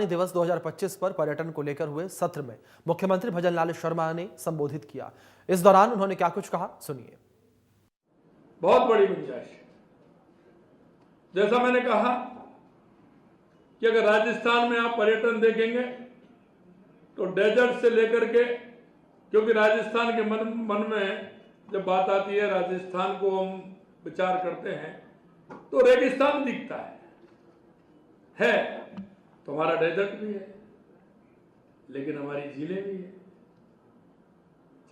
दिवस 2025 पर पर्यटन को लेकर हुए सत्र में मुख्यमंत्री भजनलाल शर्मा ने संबोधित किया। इस दौरान उन्होंने क्या कुछ कहा, सुनिए। बहुत बड़ी गुंजाइश है। जैसा मैंने कहा कि अगर राजस्थान में आप पर्यटन देखेंगे तो डेजर्ट से लेकर के, क्योंकि राजस्थान के मन में जब बात आती है, राजस्थान को हम विचार करते हैं तो रेगिस्तान दिखता है तो हमारा डेजर्ट भी है, लेकिन हमारी झीलें भी है।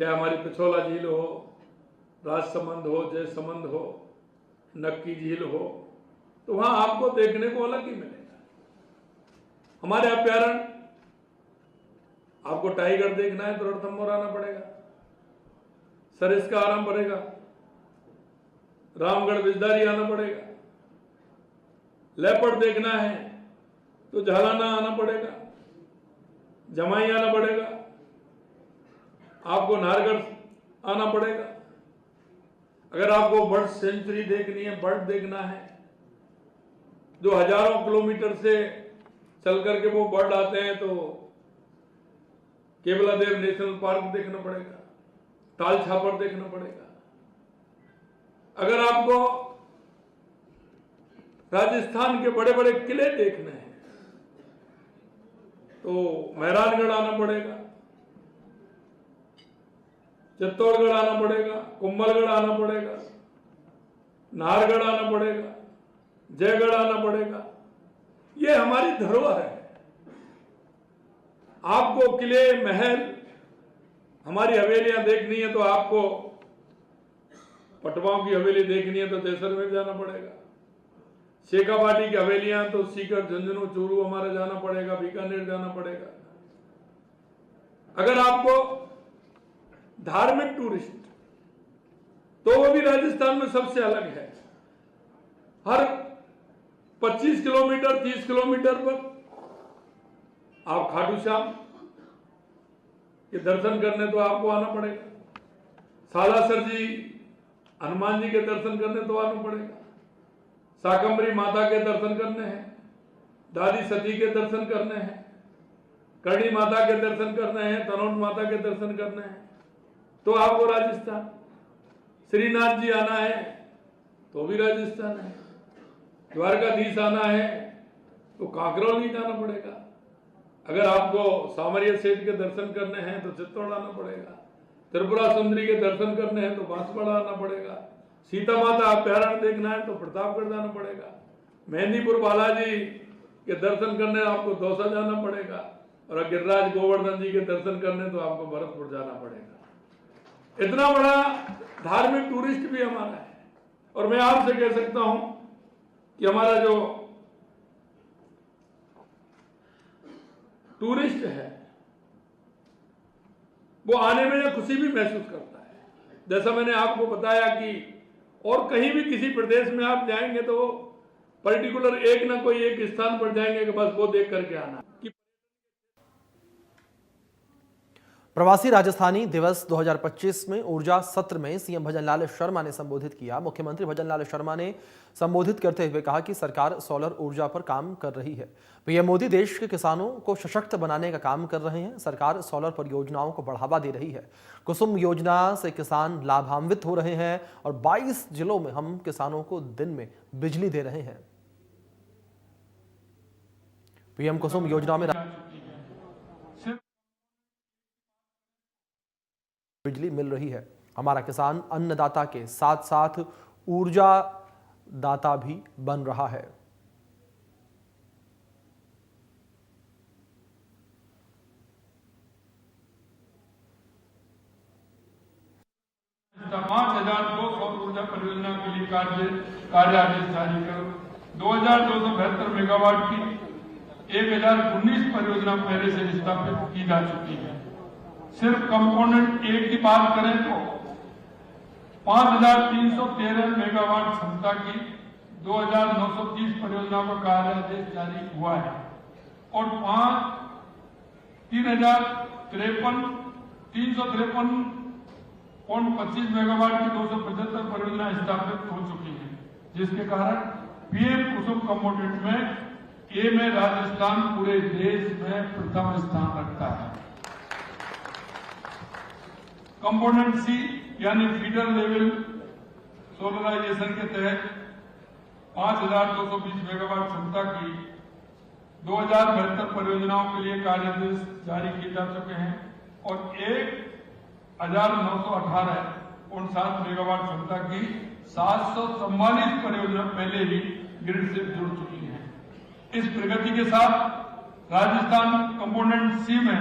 चाहे हमारी पिछोला झील हो, राजसमंद हो, जयसमंद हो, नक्की झील हो, तो वहां आपको देखने को अलग ही मिलेगा। हमारे अभ्यारण्य, आपको टाइगर देखना है तो रणथंभौर आना पड़ेगा, सरिस्का आना पड़ेगा, रामगढ़ बिजदारी आना पड़ेगा। लेपर्ड देखना है तो झालाना आना पड़ेगा, जमाई आना पड़ेगा, आपको नाहरगढ़ आना पड़ेगा। अगर आपको बर्ड सेंचुरी देखनी है, बर्ड देखना है, जो हजारों किलोमीटर से चल करके वो बर्ड आते हैं, तो केवलादेव नेशनल पार्क देखना पड़ेगा, ताल छापर देखना पड़ेगा। अगर आपको राजस्थान के बड़े बड़े किले देखने हैं तो मेहरानगढ़ आना पड़ेगा, चित्तौड़गढ़ आना पड़ेगा, कुंभलगढ़ आना पड़ेगा, नाहरगढ़ आना पड़ेगा, जयगढ़ आना पड़ेगा। ये हमारी धरोहर है। आपको किले, महल, हमारी हवेलियां देखनी है तो आपको पटवाओं की हवेली देखनी है तो जैसलमेर जाना पड़ेगा। शेखावाटी की हवेलियां तो सीकर, झुंझुनू, चूरू हमारा जाना पड़ेगा, बीकानेर जाना पड़ेगा। अगर आपको धार्मिक टूरिस्ट, तो वो भी राजस्थान में सबसे अलग है। हर 25 किलोमीटर, 30 किलोमीटर पर आप खाटू श्याम के दर्शन करने तो आपको आना पड़ेगा, सालासर जी, हनुमान जी के दर्शन करने तो आना पड़ेगा, शाकंभरी माता के दर्शन करने हैं, दादी सती के दर्शन करने हैं, करणी माता के दर्शन करने हैं, तनोट माता के दर्शन करने हैं, तो आपको राजस्थान। श्रीनाथ जी आना है तो भी राजस्थान है, द्वारकाधीश आना है तो कांकरौली जाना पड़ेगा। अगर आपको सामरिया सेठ के दर्शन करने हैं तो चित्तौड़ आना पड़ेगा, त्रिपुरा सुंदरी के दर्शन करने हैं तो बांसवाड़ा आना पड़ेगा, सीता माता अभ्यारण्य देखना है तो प्रतापगढ़ जाना पड़ेगा, मेहंदीपुर बालाजी के दर्शन करने आपको दौसा जाना पड़ेगा, और गिरिराज गोवर्धन जी के दर्शन करने तो आपको भरतपुर जाना पड़ेगा। इतना बड़ा धार्मिक टूरिस्ट भी हमारा है। और मैं आपसे कह सकता हूं कि हमारा जो टूरिस्ट है वो आने में खुशी भी महसूस करता है। जैसा मैंने आपको बताया कि और कहीं भी किसी प्रदेश में आप जाएंगे तो पर्टिकुलर एक ना कोई एक स्थान पर जाएंगे कि बस वो देख करके आना। प्रवासी राजस्थानी दिवस 2025 में ऊर्जा सत्र में सीएम भजनलाल शर्मा ने संबोधित किया। मुख्यमंत्री भजनलाल शर्मा ने संबोधित करते हुए कहा कि सरकार सोलर ऊर्जा पर काम कर रही है। पीएम मोदी देश के किसानों को सशक्त बनाने का काम कर रहे हैं। सरकार सोलर परियोजनाओं को बढ़ावा दे रही है। कुसुम योजना से किसान लाभान्वित हो रहे हैं और 22 जिलों में हम किसानों को दिन में बिजली दे रहे हैं। पीएम कुसुम योजना में बिजली मिल रही है। हमारा किसान अन्नदाता के साथ साथ ऊर्जा दाता भी बन रहा है। पांच 5,200 ऊर्जा परियोजना के लिए कार्य आदेश जारी करो। 2,272 मेगावाट की 1,019 परियोजना पहले से स्थापित की जा चुकी है। सिर्फ कंपोनेंट एक की बात करें तो 5,313 मेगावाट क्षमता की 2,930 परियोजनाओं का कार्य आदेश जारी हुआ है और 353.25 मेगावाट की 275 परियोजना स्थापित हो चुकी है, जिसके कारण पीएम कुसुम कंपोनेंट में ये में राजस्थान पूरे देश में प्रथम स्थान रखता है। कंपोनेंट सी यानी फीडर लेवल सोलराइजेशन के तहत 5,220 मेगावाट क्षमता की 2072 परियोजनाओं के लिए कार्यादेश जारी किए जा चुके हैं और 1,918 मेगावाट क्षमता की 744 परियोजना पहले ही ग्रिड से जुड़ चुकी हैं। इस प्रगति के साथ राजस्थान कंपोनेंट सी में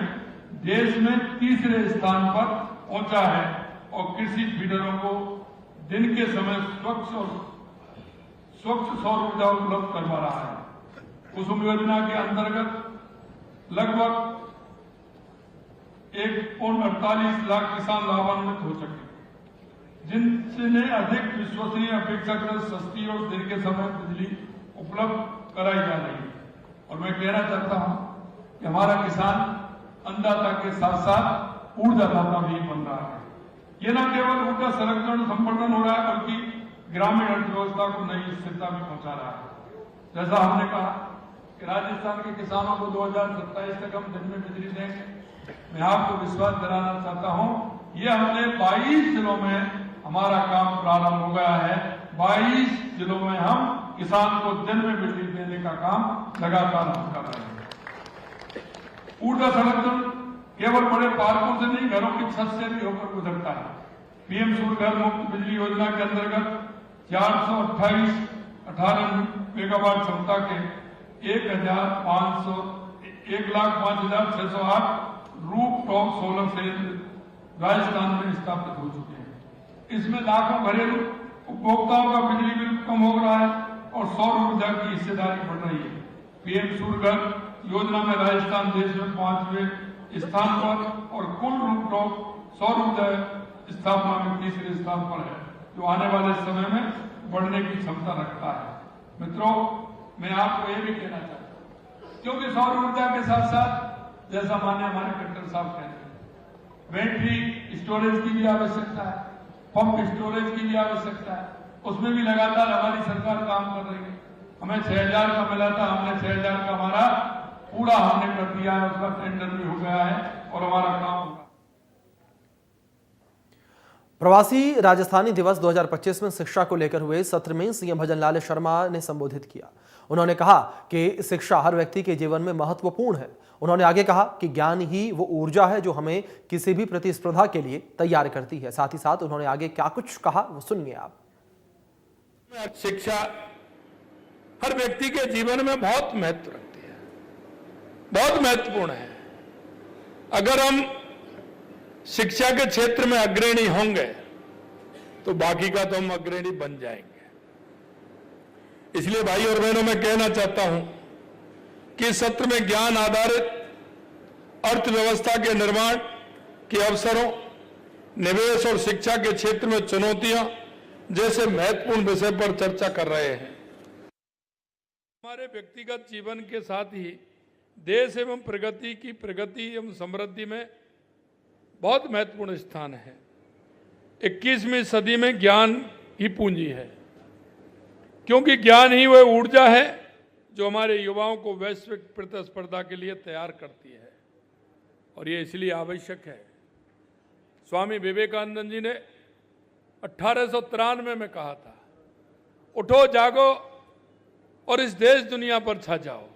देश में तीसरे स्थान पर पहुंचा है और कृषि फीडरों को दिन के समय स्वच्छ सौर ऊर्जा उपलब्ध करवा रहा है। कुसुम योजना के अंतर्गत लगभग 1.48 लाख किसान लाभान्वित हो चुके, जिनसे अधिक विश्वसनीय अपेक्षाकृत सस्ती और दिन के समय बिजली उपलब्ध कराई जा रही है। और मैं कहना चाहता हूं कि हमारा किसान अन्नदाता के साथ साथ ऊर्जादाता भी बन रहा है। ये न केवल ऊर्जा संरक्षण संवर्धन हो रहा है बल्कि ग्रामीण अर्थव्यवस्था को नई स्थिरता भी पहुंचा रहा है। जैसा हमने कहा कि राजस्थान के किसानों को 2027 तक हम दिन में बिजली देंगे। मैं आपको विश्वास दिलाना चाहता हूं, ये हमने 22 जिलों में हमारा काम प्रारंभ हो गया है। 22 जिलों में हम किसान को दिन में बिजली देने का काम लगातार हम कर रहे हैं। ऊर्जा संरक्षण केवल बड़े पार्कों से नहीं, घरों की छत से भी होकर गुजरता है। पीएम सूर्य घर मुफ्त बिजली योजना के अंतर्गत 428 मेगावाट क्षमता के 1,05,608 roof top solar cell Rajasthan में स्थापित हो चुके हैं। इसमें लाखों घरेलू उपभोक्ताओं का बिजली बिल कम हो रहा है और सौर ऊर्जा की हिस्सेदारी बढ़ रही है। पीएम सूर्य घर योजना में राजस्थान देश में 5वें स्थान पर और कुल रूफटॉप सौर ऊर्जा स्थापना में तीसरे स्थान पर है, जो आने वाले समय में बढ़ने की क्षमता रखता है। मित्रों, मैं आपको ये भी कहना चाहता हूं, क्योंकि सौर ऊर्जा के साथ साथ जैसा माननीय हमारे कलेक्टर साहब कहते हैं, बैटरी स्टोरेज की भी आवश्यकता है, पंप स्टोरेज की भी आवश्यकता है। उसमें भी लगातार हमारी सरकार काम कर रही है। हमें 6,000 का मिला था, हमने 6,000 का हमारा पूरा हमने कर दिया है, उसका टेंडर भी हो गया है और हमारा काम होगा। प्रवासी राजस्थानी दिवस 2025 में शिक्षा को लेकर हुए सत्र में सीएम भजनलाल शर्मा ने संबोधित किया। उन्होंने कहा कि शिक्षा हर व्यक्ति के जीवन में महत्वपूर्ण है। उन्होंने आगे कहा कि ज्ञान ही वो ऊर्जा है जो हमें किसी भी प्रतिस्पर्धा के लिए तैयार करती है। साथ ही साथ उन्होंने आगे क्या कुछ कहा वो सुनिए आप। शिक्षा हर व्यक्ति के जीवन में बहुत महत्व रखती है, बहुत महत्वपूर्ण है। अगर हम शिक्षा के क्षेत्र में अग्रणी होंगे तो बाकी का तो हम अग्रणी बन जाएंगे। इसलिए भाई और बहनों, मैं कहना चाहता हूं कि इस सत्र में ज्ञान आधारित अर्थव्यवस्था के निर्माण के अवसरों, निवेश और शिक्षा के क्षेत्र में चुनौतियां जैसे महत्वपूर्ण विषय पर चर्चा कर रहे हैं। हमारे व्यक्तिगत जीवन के साथ ही देश एवं प्रगति एवं समृद्धि में बहुत महत्वपूर्ण स्थान है। 21वीं सदी में ज्ञान ही पूंजी है, क्योंकि ज्ञान ही वह ऊर्जा है जो हमारे युवाओं को वैश्विक प्रतिस्पर्धा के लिए तैयार करती है। और ये इसलिए आवश्यक है। स्वामी विवेकानंद जी ने 1893 में कहा था, उठो जागो और इस देश दुनिया पर छा जाओ।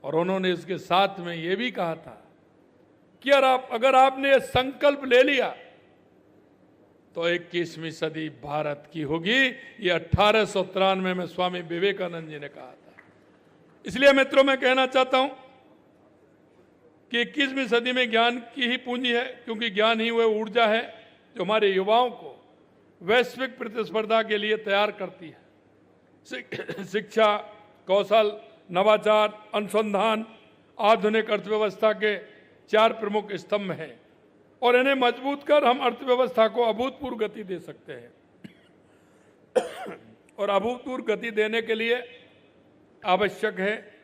और उन्होंने इसके साथ में ये भी कहा था कि अगर आपने ये संकल्प ले लिया तो 21वीं सदी भारत की होगी। ये 1893 में स्वामी विवेकानंद जी ने कहा था। इसलिए मित्रों, मैं कहना चाहता हूं कि 21वीं सदी में ज्ञान की ही पूंजी है, क्योंकि ज्ञान ही वह ऊर्जा है जो हमारे युवाओं को वैश्विक प्रतिस्पर्धा के लिए तैयार करती है। शिक्षा, कौशल, नवाचार, अनुसंधान आधुनिक अर्थव्यवस्था के 4 प्रमुख स्तंभ हैं और इन्हें मजबूत कर हम अर्थव्यवस्था को अभूतपूर्व गति दे सकते हैं। और अभूतपूर्व गति देने के लिए आवश्यक है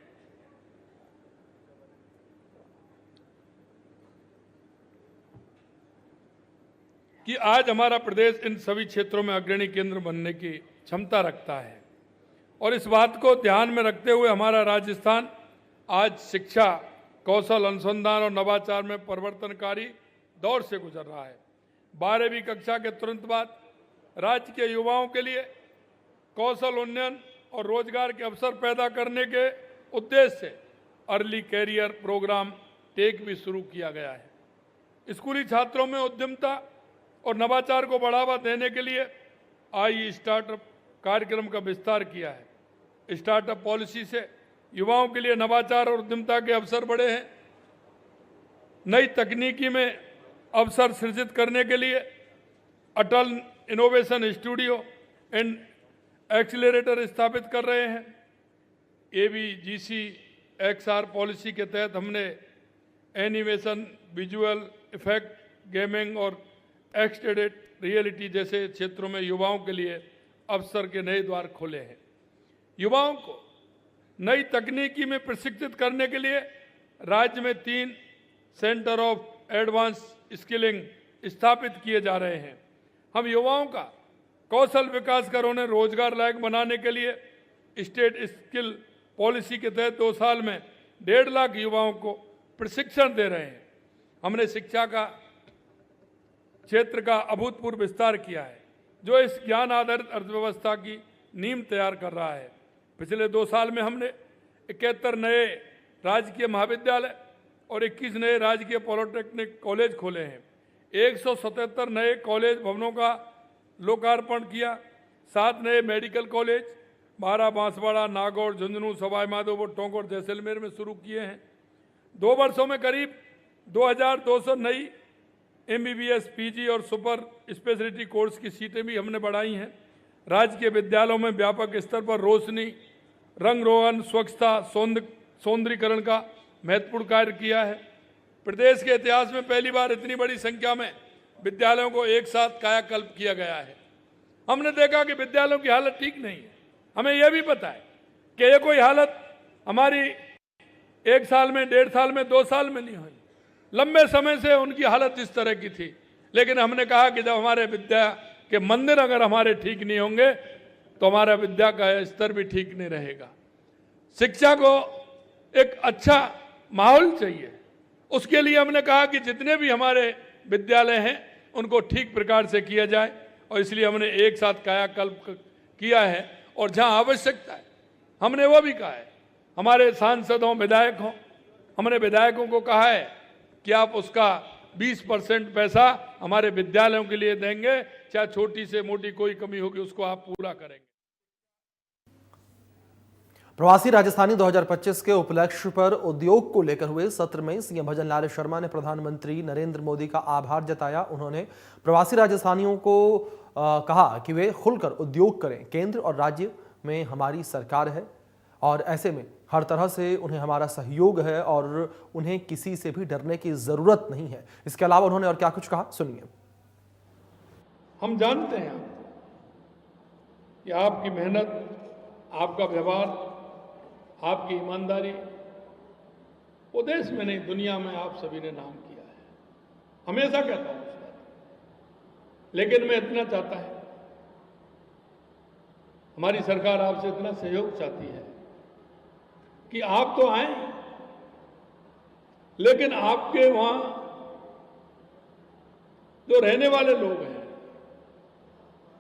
कि आज हमारा प्रदेश इन सभी क्षेत्रों में अग्रणी केंद्र बनने की क्षमता रखता है। और इस बात को ध्यान में रखते हुए हमारा राजस्थान आज शिक्षा, कौशल अनुसंधान और नवाचार में परिवर्तनकारी दौर से गुजर रहा है। 12वीं कक्षा के तुरंत बाद राज्य के युवाओं के लिए कौशल उन्नयन और रोजगार के अवसर पैदा करने के उद्देश्य से अर्ली कैरियर प्रोग्राम टेक भी शुरू किया गया है। स्कूली छात्रों में उद्यमिता और नवाचार को बढ़ावा देने के लिए आई स्टार्टअप कार्यक्रम का विस्तार किया है। स्टार्टअप पॉलिसी से युवाओं के लिए नवाचार और उद्यमिता के अवसर बढ़े हैं। नई तकनीकी में अवसर सृजित करने के लिए अटल इनोवेशन स्टूडियो एंड एक्सीलरेटर स्थापित कर रहे हैं। ABGC-XR पॉलिसी के तहत हमने एनिमेशन, विजुअल इफेक्ट, गेमिंग और एक्सटेंडेड रियलिटी जैसे क्षेत्रों में युवाओं के लिए अवसर के नए द्वार खोले हैं। युवाओं को नई तकनीकी में प्रशिक्षित करने के लिए राज्य में 3 सेंटर ऑफ एडवांस स्किलिंग स्थापित किए जा रहे हैं। हम युवाओं का कौशल विकास कर उन्हें रोजगार लायक बनाने के लिए स्टेट स्किल पॉलिसी के तहत 2 साल में 1.5 लाख युवाओं को प्रशिक्षण दे रहे हैं। हमने शिक्षा का क्षेत्र का अभूतपूर्व विस्तार किया है, जो इस ज्ञान आधारित अर्थव्यवस्था की नींव तैयार कर रहा है। पिछले 2 साल में हमने 71 नए राजकीय महाविद्यालय और 21 नए राजकीय पॉलिटेक्निक कॉलेज खोले हैं। 177 नए कॉलेज भवनों का लोकार्पण किया। 7 नए मेडिकल कॉलेज 12 बांसवाड़ा, नागौर, झुंझुनू, सवाई माधोपुर, टोंक और जैसलमेर में शुरू किए हैं। 2 वर्षों में करीब 2200 नई MBBS, PG और सुपर स्पेशलिटी कोर्स की सीटें भी हमने बढ़ाई हैं। राज्य के विद्यालयों में व्यापक स्तर पर रोशनी, रंग रोगन, स्वच्छता, सौंदर्यीकरण का महत्वपूर्ण कार्य किया है। प्रदेश के इतिहास में पहली बार इतनी बड़ी संख्या में विद्यालयों को एक साथ कायाकल्प किया गया है। हमने देखा कि विद्यालयों की हालत ठीक नहीं है। हमें यह भी पता है कि ये कोई हालत हमारी 1 साल में, 1.5 साल में, 2 साल में नहीं हुई। लंबे समय से उनकी हालत इस तरह की थी। लेकिन हमने कहा कि जब हमारे विद्या के मंदिर अगर हमारे ठीक नहीं होंगे तो हमारा विद्या का स्तर भी ठीक नहीं रहेगा। शिक्षा को एक अच्छा माहौल चाहिए। उसके लिए हमने कहा कि जितने भी हमारे विद्यालय हैं उनको ठीक प्रकार से किया जाए, और इसलिए हमने एक साथ कायाकल्प किया है। और जहां आवश्यकता है हमने वो भी कहा है, हमारे सांसदों, विधायकों, हमने विधायकों को कहा है कि आप उसका 20% पैसा हमारे विद्यालयों के लिए देंगे, चाहे छोटी से मोटी कोई कमी होगी उसको आप पूरा करेंगे। प्रवासी राजस्थानी 2025 के उपलक्ष्य पर उद्योग को लेकर हुए सत्र में सीएम भजनलाल शर्मा ने प्रधानमंत्री नरेंद्र मोदी का आभार जताया। उन्होंने प्रवासी राजस्थानियों को कहा कि वे खुलकर उद्योग करें। केंद्र और राज्य में हमारी सरकार है और ऐसे में हर तरह से उन्हें हमारा सहयोग है और उन्हें किसी से भी डरने की जरूरत नहीं है। इसके अलावा उन्होंने और क्या कुछ कहा, सुनिए। हम जानते हैं कि आपकी मेहनत, आपका व्यवहार, आपकी ईमानदारी वो देश में नहीं दुनिया में आप सभी ने नाम किया है। हमेशा कहता हूं इस बात, लेकिन मैं इतना चाहता है, हमारी सरकार आपसे इतना सहयोग चाहती है कि आप तो आए, लेकिन आपके वहां जो रहने वाले लोग हैं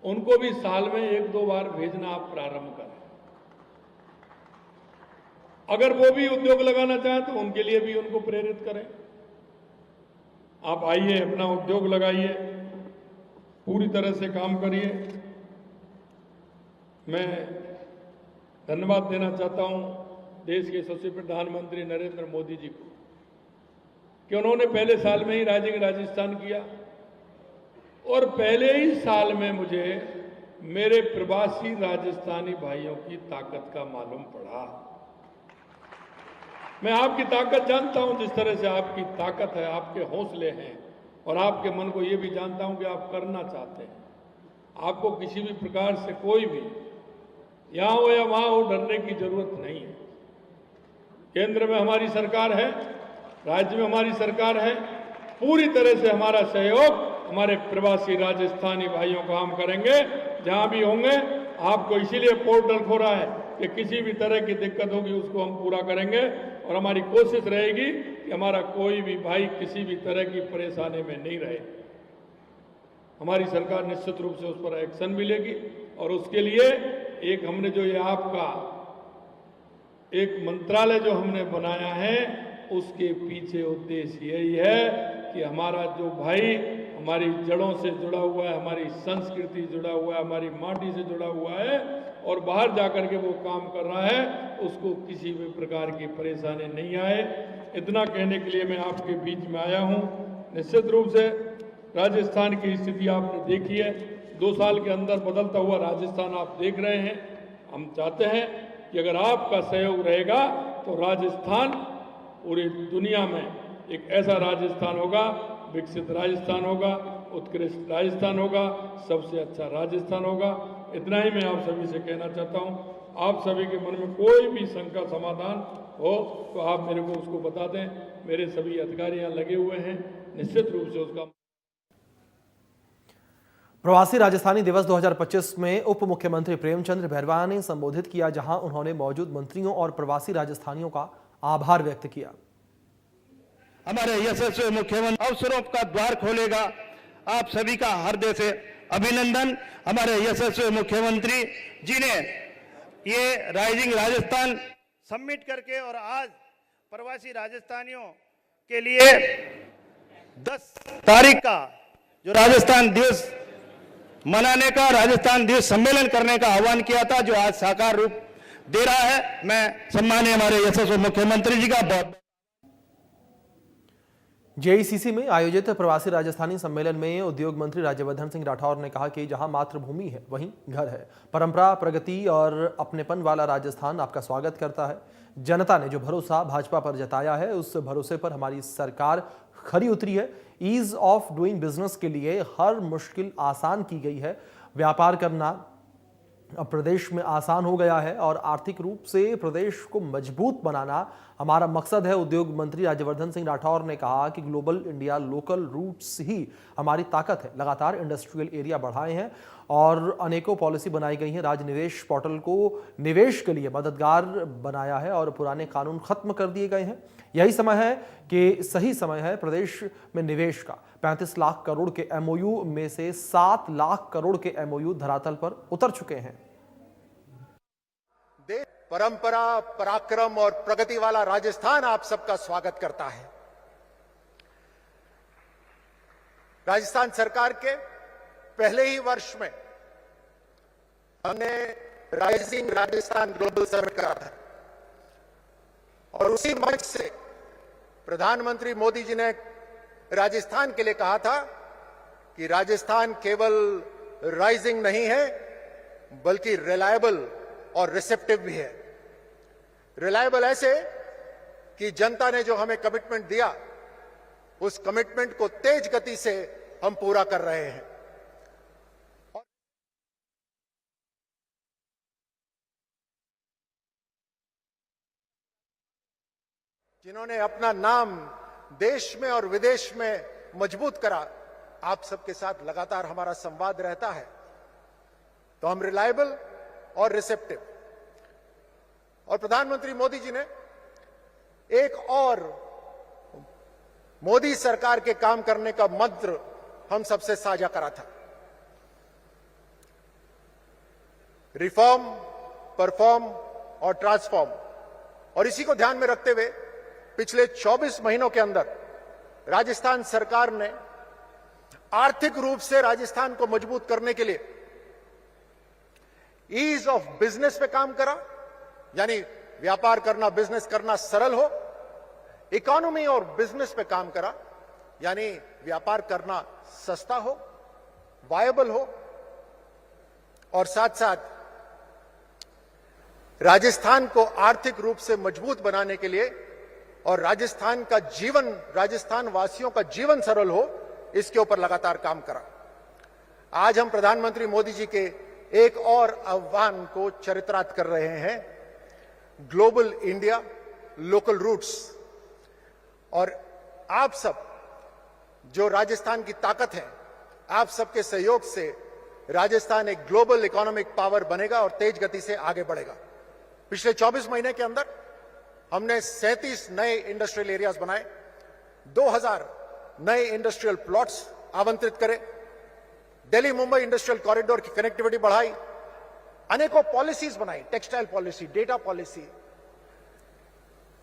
उनको भी साल में 1-2 बार भेजना आप प्रारंभ करें। अगर वो भी उद्योग लगाना चाहें तो उनके लिए भी उनको प्रेरित करें। आप आइए, अपना उद्योग लगाइए, पूरी तरह से काम करिए। मैं धन्यवाद देना चाहता हूं देश के यशस्वी प्रधानमंत्री नरेंद्र मोदी जी को कि उन्होंने पहले साल में ही राजस्थान किया, और पहले ही साल में मुझे मेरे प्रवासी राजस्थानी भाइयों की ताकत का मालूम पड़ा। मैं आपकी ताकत जानता हूं, जिस तरह से आपकी ताकत है, आपके हौसले हैं, और आपके मन को यह भी जानता हूं कि आप करना चाहते हैं। आपको किसी भी प्रकार से कोई भी यहां हो या वहां हो डरने की जरूरत नहीं है। केंद्र में हमारी सरकार है, राज्य में हमारी सरकार है। पूरी तरह से हमारा सहयोग हमारे प्रवासी राजस्थानी भाइयों को हम करेंगे जहां भी होंगे। आपको इसीलिए पोर्टल खोला है कि किसी भी तरह की दिक्कत होगी उसको हम पूरा करेंगे और हमारी कोशिश रहेगी कि हमारा कोई भी भाई किसी भी तरह की परेशानी में नहीं रहे। हमारी सरकार निश्चित रूप से उस पर एक्शन भी लेगी और उसके लिए एक हमने जो ये आपका एक मंत्रालय जो हमने बनाया है उसके पीछे उद्देश्य यही है कि हमारा जो भाई हमारी जड़ों से जुड़ा हुआ है, हमारी संस्कृति जुड़ा हुआ है, हमारी माटी से जुड़ा हुआ है और बाहर जाकर के वो काम कर रहा है, उसको किसी भी प्रकार की परेशानी नहीं आए। इतना कहने के लिए मैं आपके बीच में आया हूं। निश्चित रूप से राजस्थान की स्थिति आपने देखी है, 2 साल के अंदर बदलता हुआ राजस्थान आप देख रहे हैं। हम चाहते हैं कि अगर आपका सहयोग रहेगा तो राजस्थान पूरी दुनिया में एक ऐसा राजस्थान होगा, विकसित राजस्थान होगा, उत्कृष्ट राजस्थान होगा, सबसे अच्छा राजस्थान होगा। इतना ही मैं आप सभी से कहना चाहता हूं। आप सभी के मन में कोई भी शंका समाधान हो तो आप मेरे को उसको बता दें। मेरे सभी अधिकारी यहाँ लगे हुए हैं, निश्चित रूप से उसका। प्रवासी राजस्थानी दिवस 2025 में उप मुख्यमंत्री प्रेमचंद बैरवा ने संबोधित किया, जहां उन्होंने मौजूद मंत्रियों और प्रवासी राजस्थानियों का आभार व्यक्त किया। हमारे यशस्वी मुख्यमंत्री अवसरों का द्वार खोलेगा। आप सभी का हृदय से अभिनंदन। हमारे यशस्वी मुख्यमंत्री जी ने ये राइजिंग राजस्थान समिट करके और आज प्रवासी राजस्थानियों के लिए 10 तारीख का जो राजस्थान दिवस मनाने का, राजस्थान दिवस सम्मेलन करने का आह्वान किया था, जो आज साकार रूप दे रहा है। मैं सम्मानीय हमारे यशस्वी मुख्यमंत्री जी का बहुत जेईसीसी में आयोजित प्रवासी राजस्थानी सम्मेलन में उद्योग मंत्री राज्यवर्धन सिंह राठौर ने कहा कि जहां मातृभूमि है वहीं घर है। परंपरा, प्रगति और अपनेपन वाला राजस्थान आपका स्वागत करता है। जनता ने जो भरोसा भाजपा पर जताया है, उस भरोसे पर हमारी सरकार खरी उतरी है। ईज ऑफ डूइंग बिजनेस के लिए हर मुश्किल आसान की गई है। व्यापार करना अब प्रदेश में आसान हो गया है और आर्थिक रूप से प्रदेश को मजबूत बनाना हमारा मकसद है। उद्योग मंत्री राज्यवर्धन सिंह राठौर ने कहा कि ग्लोबल इंडिया लोकल रूट्स ही हमारी ताकत है। लगातार इंडस्ट्रियल एरिया बढ़ाए हैं और अनेकों पॉलिसी बनाई गई हैं। राज निवेश पोर्टल को निवेश के लिए मददगार बनाया है और पुराने कानून खत्म कर दिए गए हैं। यही समय है कि सही समय है प्रदेश में निवेश का। 35 लाख करोड़ के एमओयू में से 7 लाख करोड़ के एमओयू धरातल पर उतर चुके हैं। परंपरा, पराक्रम और प्रगति वाला राजस्थान आप सबका स्वागत करता है। राजस्थान सरकार के पहले ही वर्ष में हमने राइजिंग राजस्थान ग्लोबल समिट करा था और उसी मंच से प्रधानमंत्री मोदी जी ने राजस्थान के लिए कहा था कि राजस्थान केवल राइजिंग नहीं है बल्कि रिलायबल और रिसेप्टिव भी है। रिलायबल ऐसे कि जनता ने जो हमें कमिटमेंट दिया उस कमिटमेंट को तेज गति से हम पूरा कर रहे हैं। जिन्होंने अपना नाम देश में और विदेश में मजबूत करा, आप सबके साथ लगातार हमारा संवाद रहता है। तो हम रिलायबल और रिसेप्टिव, और प्रधानमंत्री मोदी जी ने एक और मोदी सरकार के काम करने का मंत्र हम सबसे साझा करा था। रिफॉर्म, परफॉर्म और ट्रांसफॉर्म। और इसी को ध्यान में रखते हुए पिछले 24 महीनों के अंदर राजस्थान सरकार ने आर्थिक रूप से राजस्थान को मजबूत करने के लिए ईज ऑफ बिजनेस पे काम करा, यानी व्यापार करना, बिजनेस करना सरल हो। इकोनॉमी और बिजनेस पे काम करा, यानी व्यापार करना सस्ता हो, वायबल हो, और साथ साथ राजस्थान को आर्थिक रूप से मजबूत बनाने के लिए और राजस्थान का जीवन, राजस्थान वासियों का जीवन सरल हो, इसके ऊपर लगातार काम करा। आज हम प्रधानमंत्री मोदी जी के एक और आह्वान को चरितार्थ कर रहे हैं, ग्लोबल इंडिया लोकल रूट्स। और आप सब जो राजस्थान की ताकत है, आप सबके सहयोग से राजस्थान एक ग्लोबल इकोनॉमिक पावर बनेगा और तेज गति से आगे बढ़ेगा। पिछले 24 महीने के अंदर हमने 37 नए इंडस्ट्रियल एरियाज बनाए, 2000 नए इंडस्ट्रियल प्लॉट्स आवंटित करे, दिल्ली मुंबई इंडस्ट्रियल कॉरिडोर की कनेक्टिविटी बढ़ाई, अनेकों पॉलिसीज बनाई, textile policy, data policy,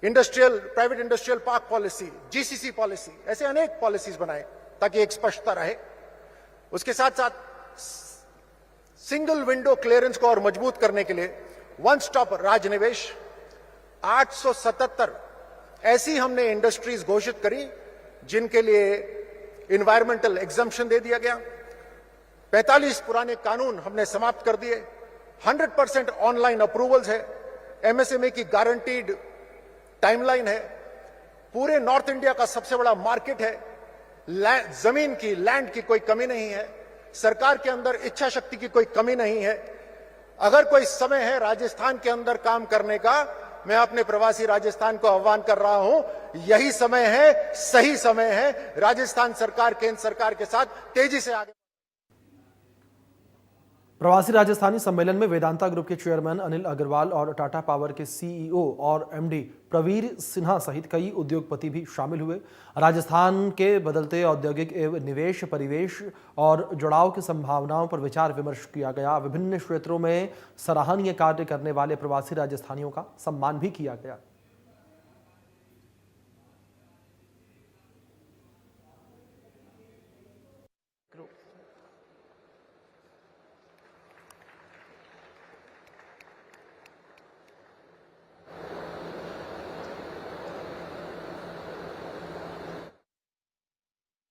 private industrial park policy, GCC policy, ऐसे अनेक पॉलिसीज बनाए ताकि एक स्पष्टता रहे। उसके साथ साथ सिंगल विंडो क्लियरेंस को और मजबूत करने के लिए वन स्टॉप राजनिवेश 877 ऐसी हमने इंडस्ट्रीज घोषित करी जिनके लिए इन्वायरमेंटल एग्जम्पशन दे दिया गया। 45 पुराने कानून हमने समाप्त कर दिए। 100% ऑनलाइन अप्रूवल्स है। एमएसएमई की गारंटीड टाइमलाइन है। पूरे नॉर्थ इंडिया का सबसे बड़ा मार्केट है। जमीन की, लैंड की कोई कमी नहीं है। सरकार के अंदर इच्छा शक्ति की कोई कमी नहीं है। अगर कोई समय है राजस्थान के अंदर काम करने का, मैं अपने प्रवासी राजस्थान को आह्वान कर रहा हूं, यही समय है, सही समय है। राजस्थान सरकार केंद्र सरकार के साथ तेजी से आगे। प्रवासी राजस्थानी सम्मेलन में वेदांता ग्रुप के चेयरमैन अनिल अग्रवाल और टाटा पावर के सीईओ और एमडी प्रवीर सिन्हा सहित कई उद्योगपति भी शामिल हुए। राजस्थान के बदलते औद्योगिक एवं निवेश परिवेश और जुड़ाव की संभावनाओं पर विचार विमर्श किया गया। विभिन्न क्षेत्रों में सराहनीय कार्य करने वाले प्रवासी राजस्थानियों का सम्मान भी किया गया।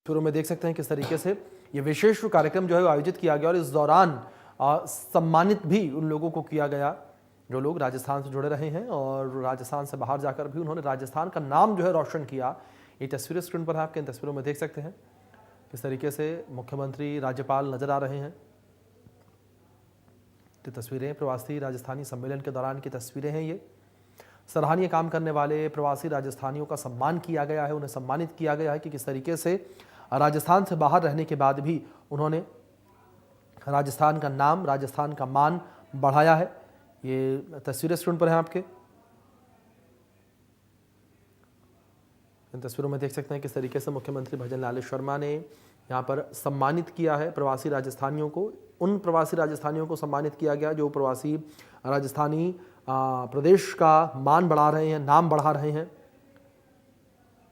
शुरू में देख सकते हैं किस तरीके से ये विशेष कार्यक्रम जो है आयोजित किया गया और इस दौरान सम्मानित भी उन लोगों को किया गया जो लोग राजस्थान से जुड़े रहे हैं और राजस्थान से बाहर जाकर भी उन्होंने राजस्थान का नाम जो है रोशन किया। ये तस्वीरें स्क्रीन पर आपके इन तस्वीरों में देख सकते हैं किस तरीके से मुख्यमंत्री, राज्यपाल नजर आ रहे हैं। तो तस्वीरें प्रवासी राजस्थानी सम्मेलन के दौरान की तस्वीरें हैं। ये सराहनीय काम करने वाले प्रवासी राजस्थानियों का सम्मान किया गया है, उन्हें सम्मानित किया गया है कि किस तरीके से राजस्थान से बाहर रहने के बाद भी उन्होंने राजस्थान का नाम, राजस्थान का मान बढ़ाया है। ये तस्वीरें स्क्रीन पर हैं आपके। इन तस्वीरों में देख सकते हैं किस तरीके से मुख्यमंत्री भजनलाल शर्मा ने यहाँ पर सम्मानित किया है प्रवासी राजस्थानियों को। उन प्रवासी राजस्थानियों को सम्मानित किया गया जो प्रवासी राजस्थानी प्रदेश का मान बढ़ा रहे हैं, नाम बढ़ा रहे हैं।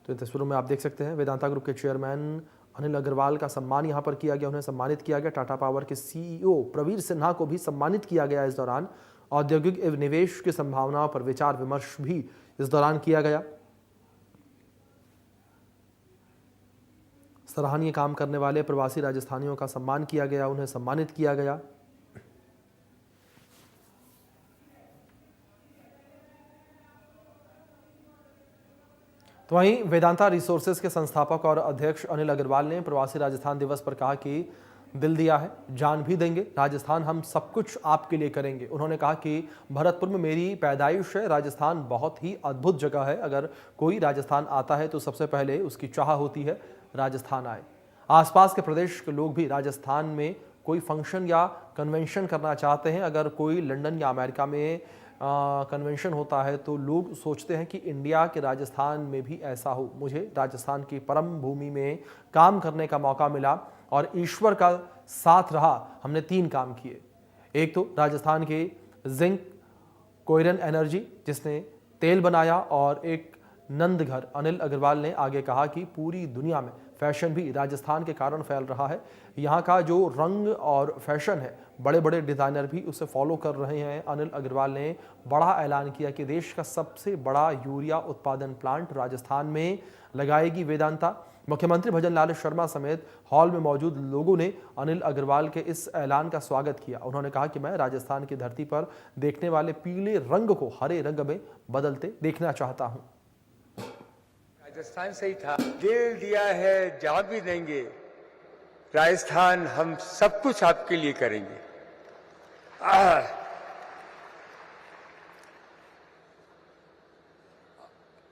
तो इन तस्वीरों में आप देख सकते हैं वेदांता ग्रुप के चेयरमैन अनिल अग्रवाल का सम्मान यहां पर किया गया, उन्हें सम्मानित किया गया। टाटा पावर के सीईओ प्रवीर सिन्हा को भी सम्मानित किया गया। इस दौरान औद्योगिक एवं निवेश की संभावनाओं पर विचार विमर्श भी इस दौरान किया गया। सराहनीय काम करने वाले प्रवासी राजस्थानियों का सम्मान किया गया, उन्हें सम्मानित किया गया। तो वहीं वेदांता रिसोर्सेज के संस्थापक और अध्यक्ष अनिल अग्रवाल ने प्रवासी राजस्थान दिवस पर कहा कि दिल दिया है, जान भी देंगे, राजस्थान हम सब कुछ आपके लिए करेंगे। उन्होंने कहा कि भरतपुर में मेरी पैदाइश है, राजस्थान बहुत ही अद्भुत जगह है। अगर कोई राजस्थान आता है तो सबसे पहले उसकी चाह होती है राजस्थान आए। आसपास के प्रदेश के लोग भी राजस्थान में कोई फंक्शन या कन्वेंशन करना चाहते हैं। अगर कोई लंदन या अमेरिका में कन्वेंशन होता है तो लोग सोचते हैं कि इंडिया के राजस्थान में भी ऐसा हो। मुझे राजस्थान की परम भूमि में काम करने का मौका मिला और ईश्वर का साथ रहा। हमने 3 काम किए। एक तो राजस्थान के जिंक कोयरन एनर्जी जिसने तेल बनाया, और एक नंदघर। अनिल अग्रवाल ने आगे कहा कि पूरी दुनिया में फैशन भी राजस्थान के कारण फैल रहा है। यहाँ का जो रंग और फैशन है, बड़े बड़े डिज़ाइनर भी उसे फॉलो कर रहे हैं। अनिल अग्रवाल ने बड़ा ऐलान किया कि देश का सबसे बड़ा यूरिया उत्पादन प्लांट राजस्थान में लगाएगी वेदांता। मुख्यमंत्री भजनलाल शर्मा समेत हॉल में मौजूद लोगों ने अनिल अग्रवाल के इस ऐलान का स्वागत किया। उन्होंने कहा कि मैं राजस्थान की धरती पर देखने वाले पीले रंग को हरे रंग में बदलते देखना चाहता हूँ। राजस्थान से ही था, दिल दिया है, जान भी देंगे, राजस्थान हम सब कुछ आपके लिए करेंगे।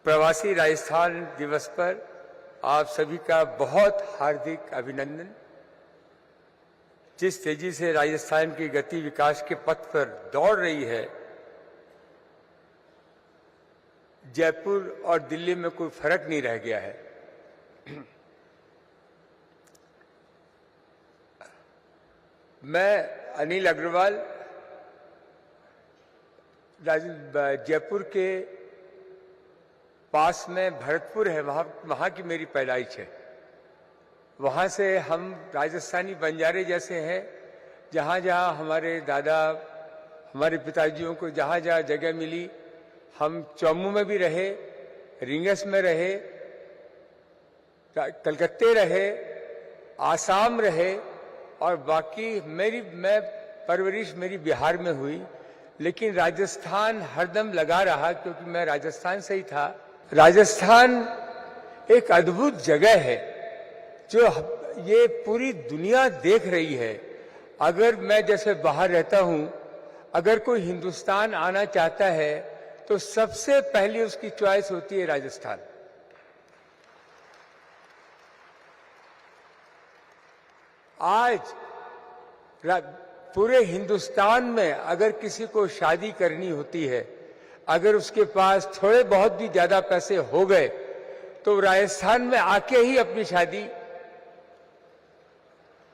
प्रवासी राजस्थान दिवस पर आप सभी का बहुत हार्दिक अभिनंदन। जिस तेजी से राजस्थान की गति विकास के पथ पर दौड़ रही है, जयपुर और दिल्ली में कोई फर्क नहीं रह गया है। मैं अनिल अग्रवाल जयपुर के पास में भरतपुर है, वहां की मेरी पैदाइश है। वहां से हम राजस्थानी बंजारे जैसे हैं, जहां जहां हमारे दादा हमारे पिताजियों को जहां जहां जगह मिली, हम चौमू में भी रहे, रिंगस में रहे, कलकत्ते रहे, आसाम रहे, और बाकी मैं परवरिश मेरी बिहार में हुई, लेकिन राजस्थान हरदम लगा रहा क्योंकि मैं राजस्थान से ही था। राजस्थान एक अद्भुत जगह है जो ये पूरी दुनिया देख रही है। अगर मैं जैसे बाहर रहता हूं, अगर कोई हिंदुस्तान आना चाहता है तो सबसे पहली उसकी चॉइस होती है राजस्थान। आज पूरे हिंदुस्तान में अगर किसी को शादी करनी होती है, अगर उसके पास थोड़े बहुत भी ज्यादा पैसे हो गए तो राजस्थान में आके ही अपनी शादी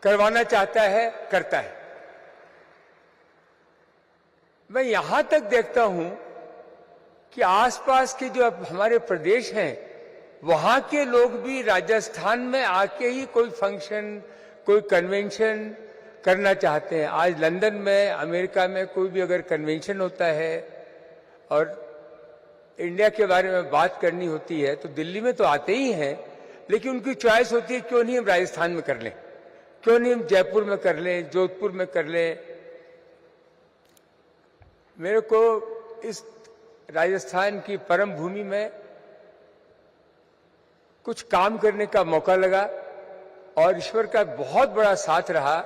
करवाना चाहता है, करता है। मैं यहां तक देखता हूं कि आसपास के जो हमारे प्रदेश हैं, वहां के लोग भी राजस्थान में आके ही कोई फंक्शन, कोई कन्वेंशन करना चाहते हैं। आज लंदन में, अमेरिका में कोई भी अगर कन्वेंशन होता है और इंडिया के बारे में बात करनी होती है तो दिल्ली में तो आते ही हैं, लेकिन उनकी चॉइस होती है क्यों नहीं हम राजस्थान में कर लें, क्यों नहीं हम जयपुर में कर लें, जोधपुर में कर लें। मेरे को इस राजस्थान की परम भूमि में कुछ काम करने का मौका लगा और ईश्वर का बहुत बड़ा साथ रहा।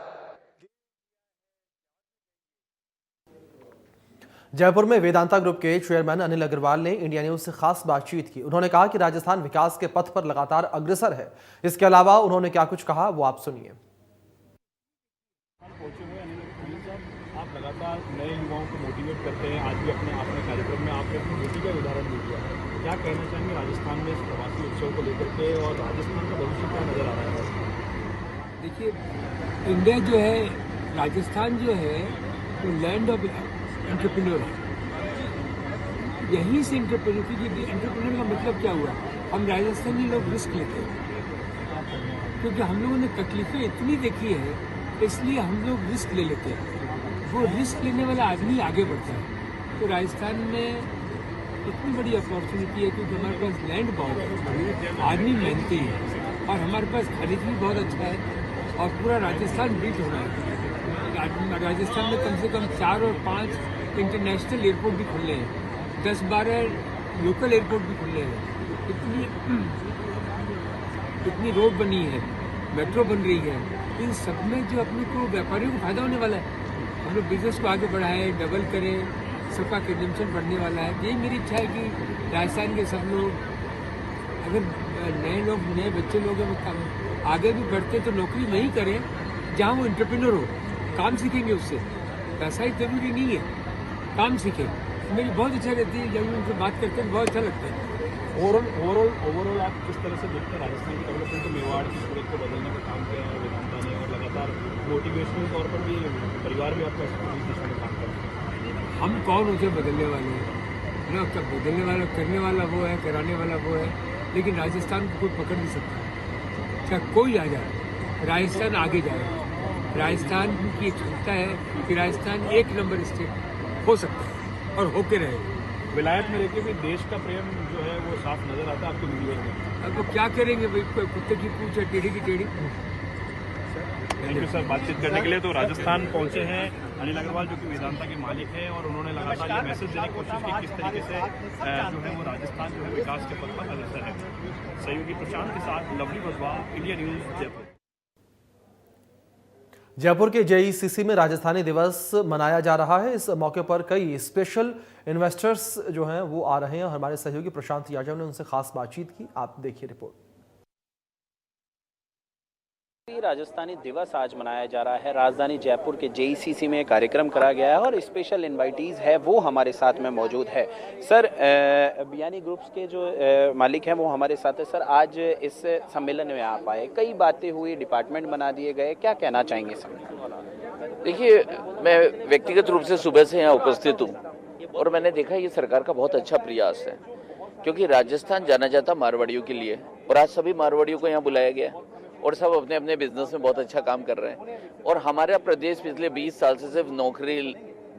जयपुर में वेदांता ग्रुप के चेयरमैन अनिल अग्रवाल ने इंडिया न्यूज से खास बातचीत की। उन्होंने कहा कि राजस्थान विकास के पथ पर लगातार अग्रसर है। इसके अलावा उन्होंने क्या कुछ कहा वो आप सुनिए। आप लगातार नए युवाओं को मोटिवेट करते हैं। आज भी अपने कार्यक्रम में आपने अपनी बेटी का उदाहरण दे दिया। क्या कहना चाहेंगे राजस्थान में इस प्रवासी उत्सव को लेकर के, और राजस्थान का भविष्य क्या नजर आ रहा है? देखिए, इंडिया जो है, राजस्थान जो है वो लैंड ऑफ एंटरप्रेन्योर है। यहीं से एंटरप्रेन्योर का मतलब क्या हुआ, हम राजस्थानी लोग रिस्क लेते हैं क्योंकि हम लोगों ने तकलीफें इतनी देखी है, इसलिए हम लोग रिस्क ले लेते हैं। वो रिस्क लेने वाला आदमी आगे बढ़ता है। तो राजस्थान में इतनी बड़ी अपॉर्चुनिटी है क्योंकि हमारे पास लैंड बहुत है, आदमी मेहनती है और हमारे पास खनिज भी बहुत अच्छा है और पूरा राजस्थान बिल्ट हो रहा है। राजस्थान में कम से कम 4 और 5 इंटरनेशनल एयरपोर्ट भी खुले हैं, 10-12 लोकल एयरपोर्ट भी खुले हैं। इतनी रोड बनी है, मेट्रो बन रही है। इन सब में जो अपने को व्यापारियों को फायदा होने वाला है। हम लोग बिजनेस को आगे बढ़ाएं, डबल करें, सबका कंजम्पशन बढ़ने वाला है। यही मेरी इच्छा है कि राजस्थान के सब लोग, अगर नए बच्चे लोग हैं वो आगे भी बढ़ते तो नौकरी वहीं करें जहाँ वो एंटरप्रेन्योर हो, काम सीखेंगे उससे। पैसा ही जरूरी नहीं है, काम सीखें। मेरी बहुत इच्छा रहती है, जब उनसे बात करते हैं बहुत अच्छा लगता है। ओवरऑल आप किस तरह से देखते हैं राजस्थान की डेवलपमेंट? मेवाड़ की सूरत को बदलने का काम किया है वेदांता ने, और लगातार मोटिवेशनल तौर पर भी परिवार भी आपका इस दिशा में काम कर रहा है। हम कौन उसे बदलने वाले हैं ना, बदलने वाला करने वाला वो है, कराने वाला वो है, लेकिन राजस्थान को कोई पकड़ नहीं सकता। चाहे कोई आ जाए, राजस्थान आगे जाए। राजस्थान की क्षमता है कि राजस्थान 1 नंबर स्टेट हो सकता है और होके रहे। विलायत में रहकर भी देश का प्रेम जो है वो साफ नजर आता है आपके वीडियो में। अब वो क्या करेंगे भाई, कुत्ते की पूछ है टेढ़ी की टेढ़ी। थैंक यू सर बातचीत करने के लिए। तो राजस्थान पहुंचे हैं अनिल अग्रवाल जो कि वेदांता के मालिक हैं, और उन्होंने लगातार ये मैसेज देने की कोशिश की किस तरीके से जो है वो राजस्थान जो है विकास के पथ पर अग्रसर है। सहयोगी प्रशांत के साथ लवली बजवा, इंडिया न्यूज जयपुर। जयपुर के जेईसीसी में राजस्थानी दिवस मनाया जा रहा है। इस मौके पर कई स्पेशल इन्वेस्टर्स जो हैं वो आ रहे हैं। हमारे सहयोगी प्रशांत यादव ने उनसे खास बातचीत की। आप देखिए रिपोर्ट। ये राजस्थानी दिवस आज मनाया जा रहा है। राजधानी जयपुर के जेईसीसी में कार्यक्रम करा गया है और स्पेशल इनवाइटीज है वो हमारे साथ में मौजूद है। सर, बियानी ग्रुप्स के जो मालिक हैं वो हमारे साथ है। सर, आज इस सम्मेलन में आप आए, कई बातें हुई, डिपार्टमेंट बना दिए गए, क्या कहना चाहेंगे सम्मेलन? देखिए, मैं व्यक्तिगत रूप से सुबह से यहाँ उपस्थित हूँ और मैंने देखा ये सरकार का बहुत अच्छा प्रयास है, क्योंकि राजस्थान जाना जाता मारवाड़ियों के लिए और आज सभी मारवाड़ियों को यहाँ बुलाया गया और सब अपने अपने बिजनेस में बहुत अच्छा काम कर रहे हैं। और हमारा प्रदेश पिछले 20 साल से सिर्फ नौकरी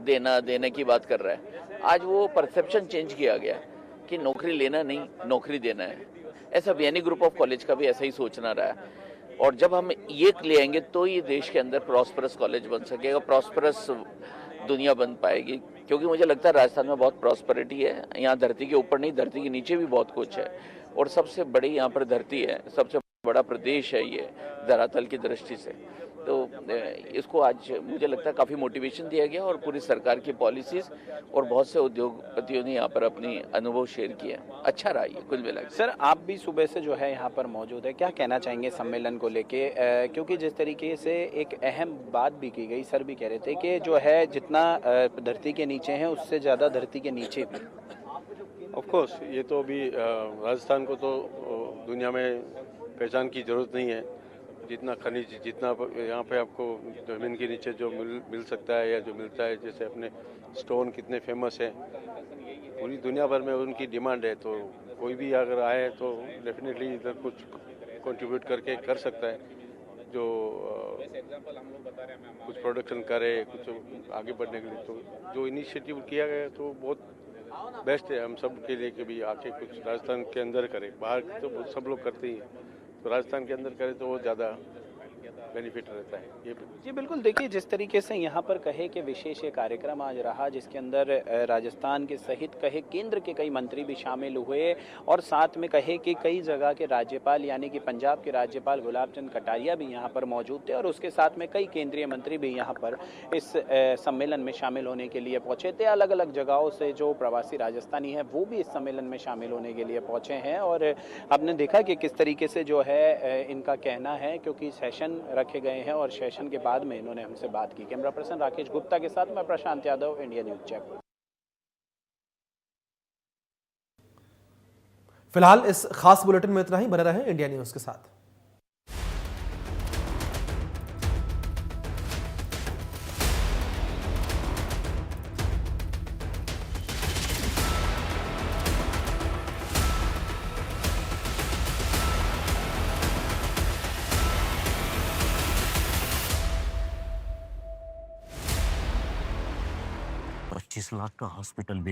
देने की बात कर रहा है। आज वो परसेप्शन चेंज किया गया कि नौकरी लेना नहीं, नौकरी देना है। ऐसा बियानी ग्रुप ऑफ कॉलेज का भी ऐसा ही सोचना रहा है। और जब हम ये ले आएंगे तो ये देश के अंदर प्रॉस्परस कॉलेज बन सकेगा, प्रॉस्परस दुनिया बन पाएगी। क्योंकि मुझे लगता है राजस्थान में बहुत प्रॉस्पेरिटी है। यहाँ धरती के ऊपर नहीं, धरती के नीचे भी बहुत कुछ है और सबसे बड़ी यहाँ पर धरती है, सबसे बड़ा प्रदेश है ये धरातल की दृष्टि से। तो इसको आज मुझे लगता है काफ़ी मोटिवेशन दिया गया और पूरी सरकार की पॉलिसीज और बहुत से उद्योगपतियों ने यहाँ पर अपनी अनुभव शेयर किया। अच्छा रहा ये कुल मिला। सर, आप भी सुबह से जो है यहाँ पर मौजूद है, क्या कहना चाहेंगे सम्मेलन को लेके? क्योंकि जिस तरीके से एक अहम बात भी की गई, सर भी कह रहे थे कि जो है जितना धरती के नीचे है उससे ज़्यादा धरती के नीचे भी। ऑफ कोर्स, ये तो अभी राजस्थान को तो दुनिया में पहचान की ज़रूरत नहीं है। जितना खनिज, जितना यहाँ पे आपको ज़मीन के नीचे जो मिल सकता है या जो मिलता है, जैसे अपने स्टोन कितने फेमस हैं, पूरी दुनिया भर में उनकी डिमांड है। तो कोई भी अगर आए तो डेफिनेटली इधर कुछ कंट्रीब्यूट करके कर सकता है, जो कुछ प्रोडक्शन करे, कुछ आगे बढ़ने के लिए। तो जो इनिशिएटिव किया गया तो बहुत बेस्ट है हम सब के लिए कि भी आके कुछ राजस्थान के अंदर करे। बाहर तो सब लोग करते ही हैं, तो राजस्थान के अंदर करे तो वो ज़्यादा बेनिफिट रहता है। ये जी बिल्कुल, देखिए जिस तरीके से यहाँ पर कहे कि विशेष ये कार्यक्रम आज रहा जिसके अंदर राजस्थान के सहित कहे केंद्र के कई मंत्री भी शामिल हुए और साथ में कहे कि कई जगह के राज्यपाल यानी कि पंजाब के राज्यपाल गुलाब चंद कटारिया भी यहाँ पर मौजूद थे और उसके साथ में कई केंद्रीय मंत्री भी यहाँ पर इस सम्मेलन में शामिल होने के लिए पहुँचे थे। अलग अलग जगहों से जो प्रवासी राजस्थानी हैं वो भी इस सम्मेलन में शामिल होने के लिए पहुँचे हैं और आपने देखा कि किस तरीके से जो है इनका कहना है, क्योंकि सेशन रखे गए हैं और सेशन के बाद में इन्होंने हमसे बात की। कैमरा पर्सन राकेश गुप्ता के साथ मैं प्रशांत यादव, इंडिया न्यूज जयपुर। फिलहाल इस खास बुलेटिन में इतना ही। बने रहें इंडिया न्यूज के साथ। $25 लाख का हॉस्पिटल बिल